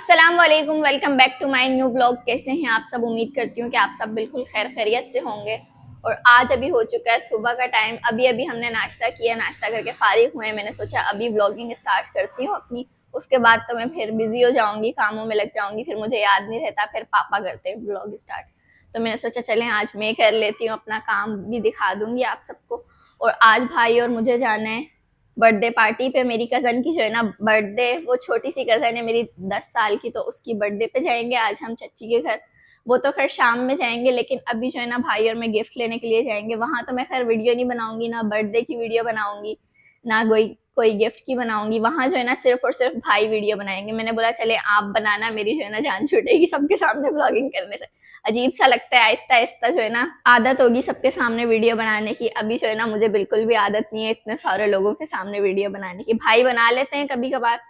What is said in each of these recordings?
अस्सलाम वालेकुम, welcome back to my new blog. कैसे हैं आप सब? उम्मीद करती हूँ कि आप सब बिल्कुल खैर खैरियत से होंगे। और आज अभी हो चुका है सुबह का टाइम। अभी अभी हमने नाश्ता किया, नाश्ता करके फारिग हुए। मैंने सोचा अभी ब्लॉगिंग स्टार्ट करती हूँ अपनी, उसके बाद तो मैं फिर बिजी हो जाऊंगी, कामों में लग जाऊंगी, फिर मुझे याद नहीं रहता, फिर पापा करते हैं ब्लॉग स्टार्ट। तो मैंने सोचा चलें आज मैं कर लेती हूँ, अपना काम भी दिखा दूंगी आप सबको। और आज भाई और मुझे जाना है बर्थडे पार्टी पे। मेरी कज़न की जो है ना बर्थडे, वो छोटी सी कज़न है मेरी 10 साल की, तो उसकी बर्थडे पे जाएंगे आज हम चाची के घर। वो तो खैर शाम में जाएंगे, लेकिन अभी जो है ना भाई और मैं गिफ्ट लेने के लिए जाएंगे वहां। तो मैं खैर वीडियो नहीं बनाऊंगी, ना बर्थडे की वीडियो बनाऊंगी, ना कोई कोई गिफ्ट की बनाऊंगी। वहां जो है ना सिर्फ और सिर्फ भाई वीडियो बनाएंगे। मैंने बोला चले आप बनाना, मेरी जो है ना जान छूटेगी सबके सामने ब्लॉगिंग करने से। अजीब सा लगता है, आहिस्ता आहिस्ता जो है ना आदत होगी सबके सामने वीडियो बनाने की। अभी जो है ना मुझे बिल्कुल भी आदत नहीं है इतने सारे लोगों के सामने वीडियो बनाने की। भाई बना लेते हैं कभी कभार,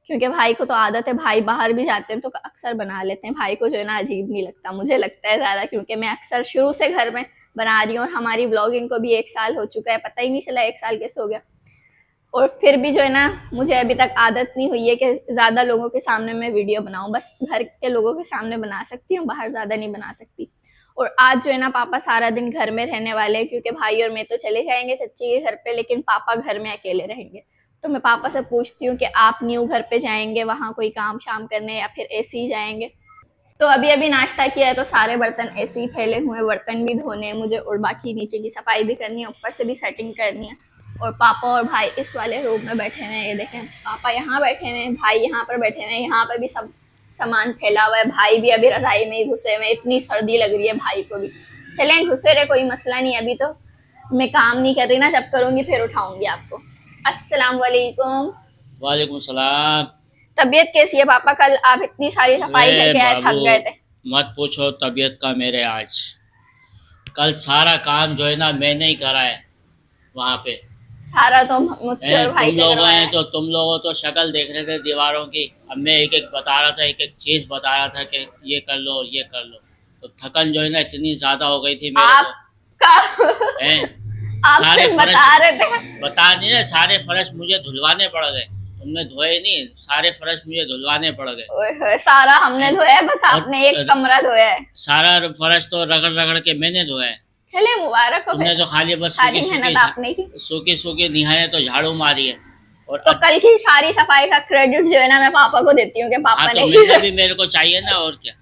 क्योंकि भाई को तो आदत है, भाई बाहर भी जाते हैं तो अक्सर बना लेते हैं। भाई को जो है ना अजीब नहीं लगता, मुझे लगता है ज्यादा, क्योंकि मैं अक्सर शुरू से घर में बना रही हूँ। और हमारी ब्लॉगिंग को भी 1 साल हो चुका है, पता ही नहीं चला 1 साल कैसे हो गया। और फिर भी जो है ना मुझे अभी तक आदत नहीं हुई है कि ज़्यादा लोगों के सामने मैं वीडियो बनाऊं। बस घर के लोगों के सामने बना सकती हूँ, बाहर ज़्यादा नहीं बना सकती। और आज जो है ना पापा सारा दिन घर में रहने वाले हैं, क्योंकि भाई और मैं तो चले जाएंगे चच्ची के घर पे, लेकिन पापा घर में अकेले रहेंगे। तो मैं पापा से पूछती हूँ कि आप न्यू घर पे जाएंगे वहाँ कोई काम शाम करने, या फिर ऐसे ही जाएंगे। तो अभी अभी नाश्ता किया है तो सारे बर्तन ऐसे ही फैले हुए, बर्तन भी धोने हैं मुझे, और बाकी नीचे की सफाई भी करनी है, ऊपर से भी सेटिंग करनी है। और पापा और भाई इस वाले रूम में बैठे हुए हैं, ये देखें पापा यहाँ बैठे हुए हैं, भाई यहाँ पर बैठे हुए हैं। यहाँ पर भी सब सामान फैला हुआ है, भाई भी अभी रजाई में ही घुसे हुए हैं, इतनी सर्दी लग रही है भाई को भी। चलें घुसे रहे, कोई मसला नहीं। अभी तो मैं काम नहीं कर रही ना, जब करूँगी फिर उठाऊंगी आपको। अस्सलाम वालेकुम। वालेकुम सलाम। तबीयत कैसी है पापा? कल आप इतनी सारी सफाई अरे करके आए, बाबू, थक गए थे। मत पूछो तबीयत का मेरे आज। कल सारा काम जो है ना मैंने ही करा है वहाँ पे। सारा तो मुझसे और भाई तुम से लोग करवाया हैं है। तो तुम लोगों तो शक्ल देख रहे थे दीवारों की। अब मैं एक एक बता रहा था, एक एक चीज़ बता रहा था कि ये कर लो और ये कर लो। तो थकन जो है ना इतनी ज़्यादा हो गई थी मेरे को। आपका हैं आप सारे सिर्फ फर्श, बता रहे थे। बता नहीं रहे, सारे फर्श मुझे धुलवाने पड़ गए। तुमने धोए नहीं, सारे फर्श मुझे धुलवाने पड़ गए। ओए होए, सारा हमने धोया है, बस और आपने एक कमरा धोया है। सारा फर्श तो रगड़ रगड़ के मैंने धोया है। चले मुबारक हो तुमने फिर, तो खाली बस सारी मेहनत आपने की। सूखी सूखी निहाए तो झाड़ू मारी है। और तो कल की सारी सफाई का क्रेडिट जो है ना मैं पापा को देती हूँ कि हाँ, पापा तो ने मिलना भी मेरे को चाहिए ना, और क्या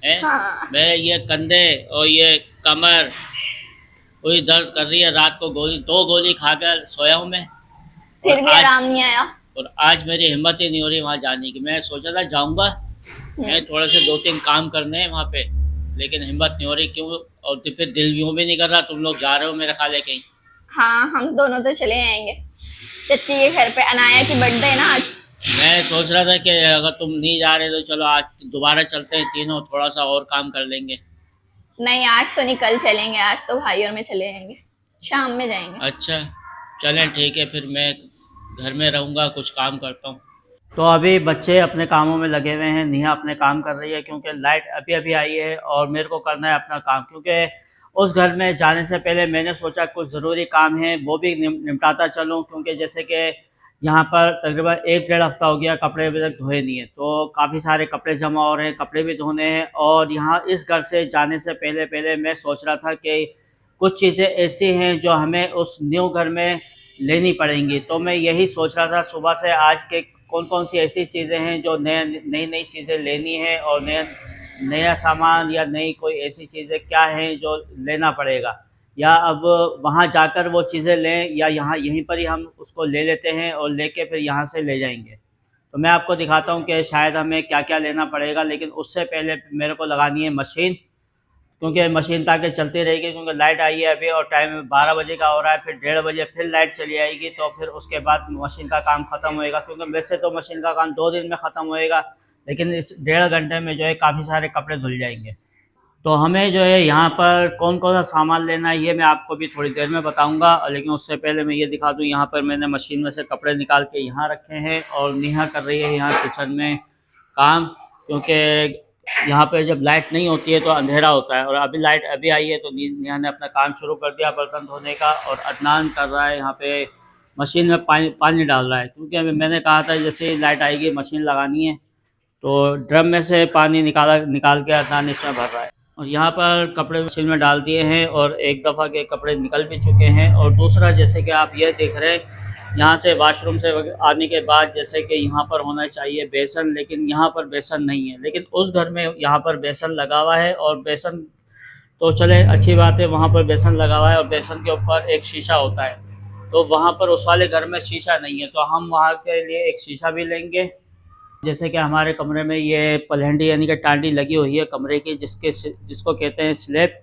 है। हाँ, मेरे ये कंधे और ये कमर पूरी दर्द कर रही है। रात को गोली 2 गोली खाकर सोया हूँ मैं। फिर और भी आराम नहीं आया। आज मेरी हिम्मत ही नहीं हो रही वहाँ जाने की। मैं सोचा था जाऊँगा, मैं थोड़े से 2-3 काम करने हैं वहाँ पे, लेकिन हिम्मत नहीं हो रही। क्यों? और तो फिर दिल यूँ भी नहीं कर रहा। तुम लोग जा रहे हो मेरे ख्याल है कहीं। हाँ, हम दोनों तो चले आएंगे चच्ची के घर पे। अनाया की बर्थडे है ना आज। मैं सोच रहा था कि अगर तुम नहीं जा रहे तो चलो आज दोबारा चलते हैं तीनों, थोड़ा सा और काम कर लेंगे। नहीं आज तो नहीं, कल चलेंगे। आज तो भाई और मैं चले जाएंगे, शाम में जाएंगे। अच्छा चलें, ठीक है, फिर मैं घर में रहूँगा, कुछ काम करता हूँ। तो अभी बच्चे अपने कामों में लगे हुए हैं, नेहा अपने काम कर रही है, क्योंकि लाइट अभी अभी आई है और मेरे को करना है अपना काम। क्योंकि उस घर में जाने से पहले मैंने सोचा कुछ ज़रूरी काम है वो भी निपटाता चलूँ। क्योंकि जैसे कि यहाँ पर तकरीबन 1-1.5 हफ्ता हो गया, कपड़े अभी तक धोए नहीं है, तो काफ़ी सारे कपड़े जमा हो रहे हैं, कपड़े भी धोने हैं। और यहाँ इस घर से जाने से पहले पहले मैं सोच रहा था कि कुछ चीज़ें ऐसी हैं जो हमें उस न्यू घर में लेनी पड़ेंगी। तो मैं यही सोच रहा था सुबह से आज के कौन कौन सी ऐसी चीज़ें हैं जो नई नई चीज़ें लेनी है, और नया सामान या नई कोई ऐसी चीज़ें क्या हैं जो लेना पड़ेगा, या अब वहाँ जाकर वो चीज़ें लें, या यहाँ यहीं पर ही हम उसको ले लेते हैं और लेके फिर यहाँ से ले जाएंगे। तो मैं आपको दिखाता हूँ कि शायद हमें क्या क्या लेना पड़ेगा। लेकिन उससे पहले मेरे को लगानी है मशीन, क्योंकि मशीन ताकि चलती रहेगी। क्योंकि लाइट आई है अभी और टाइम 12 बजे का हो रहा है, फिर 1:30 बजे फिर लाइट चली आएगी, तो फिर उसके बाद मशीन का काम ख़त्म होएगा। क्योंकि वैसे तो मशीन का काम 2 दिन में ख़त्म होएगा, लेकिन इस 1.5 घंटे में जो है काफ़ी सारे कपड़े धुल जाएंगे। तो हमें जो है यहाँ पर कौन कौन सा सामान लेना है ये मैं आपको भी थोड़ी देर में बताऊँगा। लेकिन उससे पहले मैं ये दिखा दूँ, यहाँ पर मैंने मशीन में से कपड़े निकाल के यहाँ रखे हैं और नेहा कर रही है यहाँ किचन में काम। क्योंकि यहाँ पे जब लाइट नहीं होती है तो अंधेरा होता है, और अभी लाइट अभी आई है तो नेहा ने अपना काम शुरू कर दिया बर्तन धोने का। और अदनान कर रहा है यहाँ पे मशीन में पानी डाल रहा है। क्योंकि अभी मैंने कहा था जैसे लाइट आएगी मशीन लगानी है, तो ड्रम में से पानी निकाल के अदनान इसमें भर रहा है। और यहाँ पर कपड़े मशीन में डाल दिए हैं और एक दफ़ा के कपड़े निकल भी चुके हैं। और दूसरा, जैसे कि आप ये देख रहे हैं, यहाँ से वॉशरूम से आने के बाद जैसे कि यहाँ पर होना चाहिए बेसन, लेकिन यहाँ पर बेसन नहीं है। लेकिन उस घर में यहाँ पर बेसन लगा हुआ है, और बेसन तो चले अच्छी बात है, वहाँ पर बेसन लगा हुआ है और बेसन के ऊपर एक शीशा होता है। तो वहाँ पर उस वाले घर में शीशा नहीं है, तो हम वहाँ के लिए एक शीशा भी लेंगे। जैसे कि हमारे कमरे में ये पलहंडी यानी कि टांडी लगी हुई है कमरे की, जिसको कहते हैं स्लैब।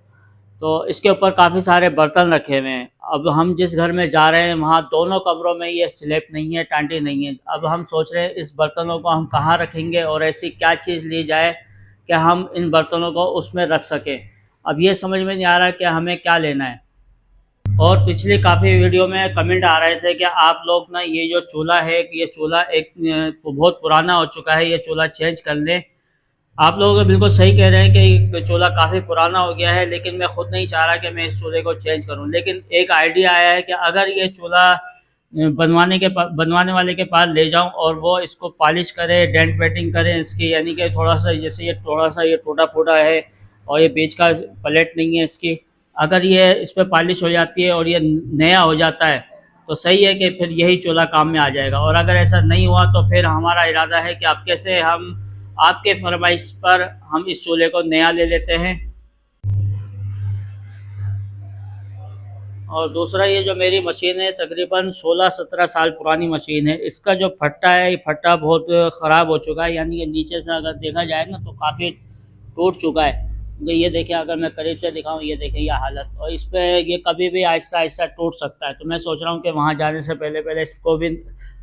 तो इसके ऊपर काफ़ी सारे बर्तन रखे हुए हैं। अब हम जिस घर में जा रहे हैं वहाँ दोनों कमरों में ये स्लैब नहीं है, टांडी नहीं है। अब हम सोच रहे हैं इस बर्तनों को हम कहाँ रखेंगे और ऐसी क्या चीज़ ली जाए कि हम इन बर्तनों को उसमें रख सकें। अब ये समझ में नहीं आ रहा कि हमें क्या लेना है। और पिछली काफ़ी वीडियो में कमेंट आ रहे थे कि आप लोग ना ये जो चूल्हा है, ये चूल्हा एक बहुत पुराना हो चुका है, ये चूल्हा चेंज कर लें। आप लोग बिल्कुल सही कह रहे हैं कि चूल्हा काफ़ी पुराना हो गया है, लेकिन मैं ख़ुद नहीं चाह रहा कि मैं इस चूल्हे को चेंज करूं। लेकिन एक आइडिया आया है कि अगर ये चूल्हा बनवाने वाले के पास ले जाऊं और वो इसको पॉलिश करे, डेंट पेंटिंग करें इसकी, यानी कि थोड़ा सा जैसे ये टूटा फूटा है और ये बीच का प्लेट नहीं है इसकी, अगर ये इस पर पॉलिश हो जाती है और ये नया हो जाता है तो सही है कि फिर यही चूल्हा काम में आ जाएगा। और अगर ऐसा नहीं हुआ तो फिर हमारा इरादा है कि अब कैसे हम आपके फरमाइश पर हम इस चूल्हे को नया ले लेते हैं। और दूसरा, ये जो मेरी मशीन है तकरीबन 16-17 साल पुरानी मशीन है। इसका जो फट्टा है, ये फट्टा बहुत ख़राब हो चुका है, यानी कि नीचे से अगर देखा जाए ना तो काफ़ी टूट चुका है। तो ये देखें, अगर मैं करीब से दिखाऊं, ये देखें ये हालत, और इस पर ये कभी भी आहिस्ता आहिस्ता टूट सकता है। तो मैं सोच रहा हूँ कि वहाँ जाने से पहले इसको भी,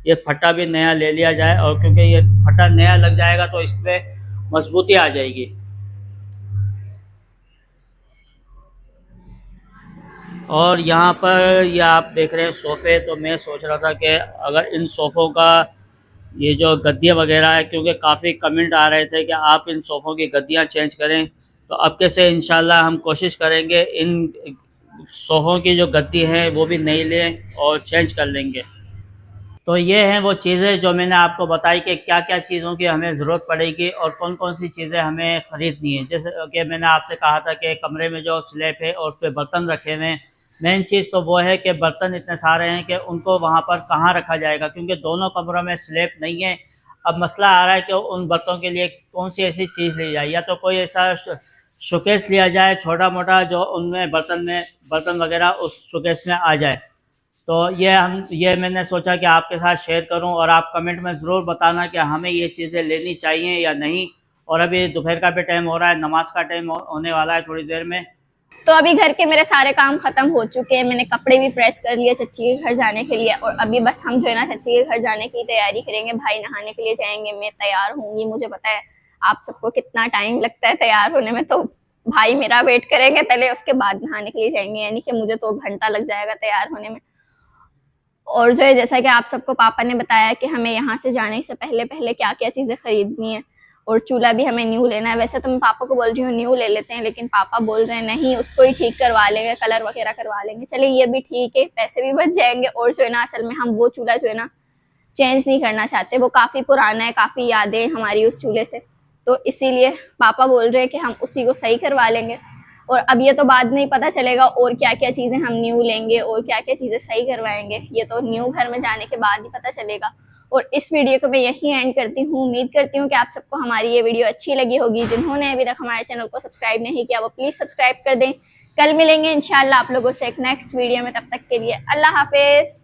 ये फट्टा भी नया ले लिया जाए, और क्योंकि ये फट्टा नया लग जाएगा तो इस पर मजबूती आ जाएगी। और यहाँ पर ये आप देख रहे हैं सोफ़े, तो मैं सोच रहा था कि अगर इन सोफ़ों का ये जो गद्दियाँ वगैरह है, क्योंकि काफ़ी कमेंट आ रहे थे कि आप इन सोफ़ों की गद्दियाँ चेंज करें, तो अब कैसे इंशाल्लाह हम कोशिश करेंगे इन सोफ़ों की जो गद्दी है वो भी नई लें और चेंज कर लेंगे। तो ये हैं वो चीज़ें जो मैंने आपको बताई कि क्या क्या चीज़ों की हमें ज़रूरत पड़ेगी और कौन कौन सी चीज़ें हमें ख़रीदनी है। जैसे कि मैंने आपसे कहा था कि कमरे में जो स्लैब है और उस पर बर्तन रखे हुए हैं, मेन चीज़ तो वो है कि बर्तन इतने सारे हैं कि उनको वहाँ पर कहाँ रखा जाएगा, क्योंकि दोनों कमरों में स्लैब नहीं है। अब मसला आ रहा है कि उन बर्तनों के लिए कौन सी ऐसी चीज़ ली जाए, या तो कोई ऐसा शोकेस लिया जाए छोटा मोटा जो उनमें बर्तन वगैरह उस शोकेस में आ जाए। तो ये मैंने सोचा कि आपके साथ शेयर करूं, और आप कमेंट में ज़रूर बताना कि हमें ये चीज़ें लेनी चाहिए या नहीं। और अभी दोपहर का भी टाइम हो रहा है, नमाज का टाइम होने वाला है थोड़ी देर में। तो अभी घर के मेरे सारे काम खत्म हो चुके हैं। मैंने कपड़े भी प्रेस कर लिए चच्ची के घर जाने के लिए, और अभी बस हम जो है ना चच्ची के घर जाने की तैयारी करेंगे। भाई नहाने के लिए जाएंगे, मैं तैयार होंगी। मुझे पता है आप सबको कितना टाइम लगता है तैयार होने में, तो भाई मेरा वेट करेंगे पहले, उसके बाद नहाने के लिए जाएंगे, यानी कि मुझे तो घंटा लग जाएगा तैयार होने में। और जो है जैसा कि आप सबको पापा ने बताया कि हमें यहाँ से जाने से पहले क्या क्या चीज़ें खरीदनी है, और चूल्हा भी हमें न्यू लेना है। वैसे तो मैं पापा को बोल रही हूँ न्यू ले लेते हैं, लेकिन पापा बोल रहे हैं नहीं, उसको ही ठीक करवा लेंगे, कलर वगैरह करवा लेंगे। चलिए ये भी ठीक है, पैसे भी बच जाएंगे। और जो है ना असल में हम वो चूल्हा जो है ना चेंज नहीं करना चाहते, वो काफ़ी पुराना है, काफ़ी यादें हमारी उस चूल्हे से, तो इसीलिए पापा बोल रहे हैं कि हम उसी को सही करवा लेंगे। और अब ये तो बाद में ही पता चलेगा और क्या क्या चीज़ें हम न्यू लेंगे और क्या क्या चीज़ें सही करवाएंगे, ये तो न्यू घर में जाने के बाद ही पता चलेगा। और इस वीडियो को मैं यहीं एंड करती हूँ। उम्मीद करती हूँ कि आप सबको हमारी ये वीडियो अच्छी लगी होगी। जिन्होंने अभी तक हमारे चैनल को सब्सक्राइब नहीं किया वो प्लीज़ सब्सक्राइब कर दें। कल मिलेंगे इंशाल्लाह आप लोगों से एक नेक्स्ट वीडियो में, तब तक के लिए अल्लाह हाफिज़।